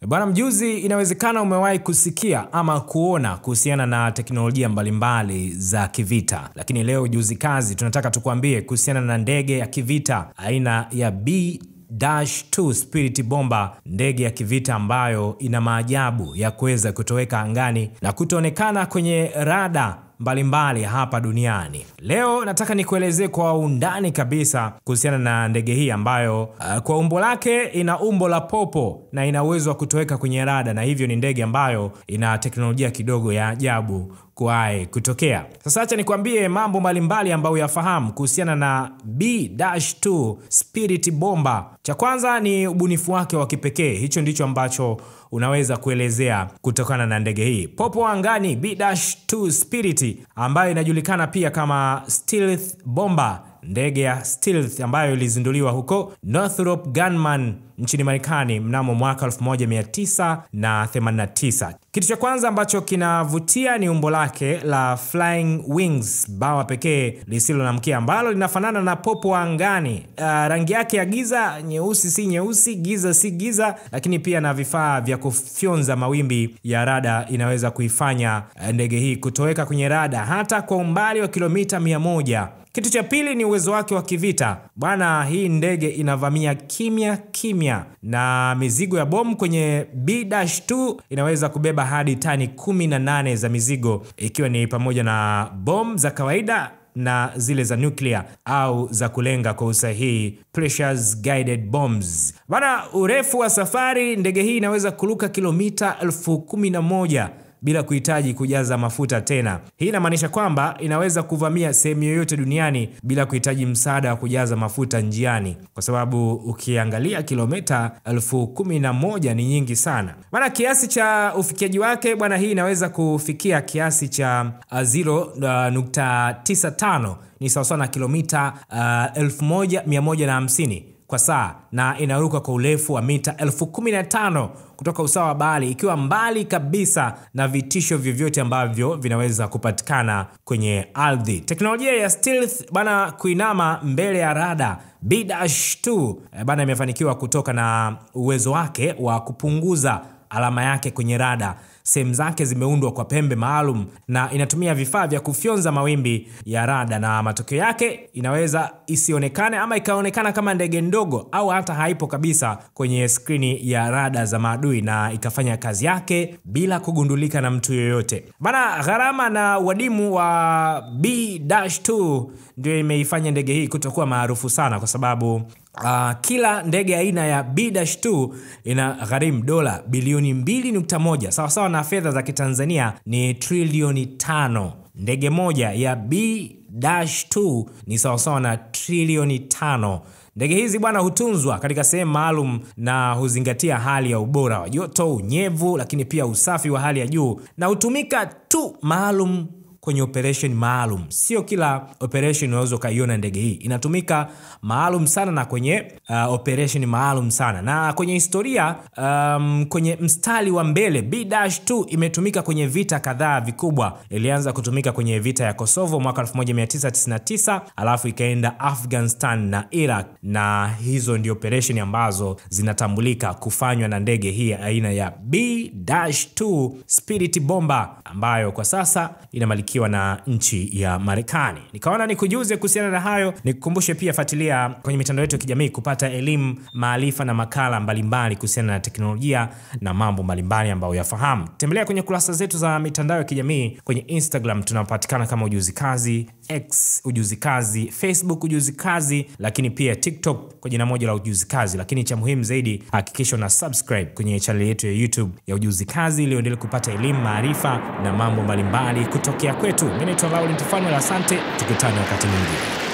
Bwana mjuzi, inawezekana umewahi kusikia ama kuona kuhusiana na teknolojia mbalimbali za kivita. Lakini leo ujuzi kazi tunataka tukuambie kuhusiana na ndege ya kivita aina ya B-2 Spirit Bomber, ndege ya kivita ambayo ina maajabu ya kuweza kutoweka angani na kutoonekana kwenye rada mbalimbali hapa duniani. Leo nataka nikuelezee kwa undani kabisa kuhusiana na ndege hii ambayo kwa umbo lake ina umbo la popo na ina uwezo wa kutoweka kwenye rada, na hivyo ni ndege ambayo ina teknolojia kidogo ya ajabu kuwahi kutokea. Sasa acha nikwambie mambo mbalimbali ambayo yafahamu kuhusiana na B-2 Spirit Bomber. Cha kwanza ni ubunifu wake wa kipekee. Hicho ndicho ambacho unaweza kuelezea kutokana na ndege hii. Popo angani B-2 Spirit ambayo inajulikana pia kama Stealth Bomber, ndege ya stealth ambayo ilizinduliwa huko Northrop Grumman nchini Marekani mnamo mwaka 1989. Kitu cha kwanza ambacho kinavutia ni umbo lake la flying wings, bawa pekee lisilo na mkia ambalo linafanana na popo angani. Rangi yake ya giza, nyeusi si nyeusi, giza si giza, lakini pia na vifaa vya kufyonza mawimbi ya rada inaweza kuifanya ndege hii kutoweka kwenye rada hata kwa umbali wa kilomita 100. Kitu cha pili ni uwezo wake wa kivita. Bwana, hii ndege inavamia kimya kimya, na mizigo ya bomu kwenye B-2 inaweza kubeba hadi tani 18 za mizigo, ikiwa ni pamoja na bomu za kawaida na zile za nuclear au za kulenga kwa usahihi, pressure guided bombs. Bwana, urefu wa safari, ndege hii inaweza kuruka kilomita 11,000 bila kuhitaji kujaza mafuta tena. Hii inamaanisha kwamba inaweza kuvamia sehemu yoyote duniani bila kuhitaji msaada wa kujaza mafuta njiani, kwa sababu ukiangalia kilomita 11,000 ni nyingi sana. Maana kiasi cha ufikiaji wake, bwana, hii inaweza kufikia kiasi cha 0.95, ni sawa na kilomita 1150 kwa saa, na inaruka kwa urefu wa mita 15,000 kutoka usawa wa bahari, ikiwa mbali kabisa na vitisho vyovyote ambavyo vinaweza kupatikana kwenye ardhi. Teknolojia ya stealth bana, kuinama mbele ya rada, B-2 bana imefanikiwa kutoka na uwezo wake wa kupunguza alama yake kwenye rada. Sehemu zake zimeundwa kwa pembe maalum na inatumia vifaa vya kufyonza mawimbi ya rada, na matokeo yake inaweza isionekane ama ikaonekana kama ndege ndogo au hata haipo kabisa kwenye skrini ya rada za maadui, na ikafanya kazi yake bila kugundulika na mtu yoyote. Bana, gharama na uadimu wa B-2 ndio imeifanya ndege hii kutokuwa maarufu sana, kwa sababu kila ndege aina ya B-2 ina gharimu dola bilioni 2.1, sawa na fedha za kitanzania ni trilioni 5. Ndege moja ya B-2 ni sawa na trilioni 5. Ndege hizi bwana hutunzwa katika sehemu maalum na huzingatia hali ya ubora wa joto, unyevu, lakini pia usafi wa hali ya juu, na hutumika tu maalum kwenye operation maalum. Sio kila operation unaweza kaiona ndege hii. Inatumika maalum sana na kwenye operation maalum sana. Na kwenye historia, kwenye mstari wa mbele, B-2 imetumika kwenye vita kadhaa vikubwa. Ilianza kutumika kwenye vita ya Kosovo mwaka 1999, alafu ikaenda Afghanistan na Iraq, na hizo ndio operation ambazo zinatambulika kufanywa na ndege hii aina ya B-2 Spirit Bomber ambayo kwa sasa inamiliki na nchi ya Marekani. Nikaona nikujuze kuhusiana na hayo, nikukumbushe pia fuatilia kwenye mitandao yetu ya kijamii kupata elimu, maarifa na makala mbalimbali kuhusiana na teknolojia na mambo mbalimbali ambayo yafahamu. Tembelea kwenye kurasa zetu za mitandao ya kijamii. Kwenye Instagram tunapatikana kama Ujuzi Kazi, X Ujuzi Kazi, Facebook Ujuzi Kazi, lakini pia TikTok kwa jina moja la Ujuzi Kazi. Lakini cha muhimu zaidi, hakikisha una subscribe kwenye channel yetu ya YouTube ya Ujuzi Kazi ili uendelee kupata elimu, maarifa na mambo mbalimbali kutokea kwetu. Mimi naitwa Laurent Fanuel, asante, tukutane wakati mwingine.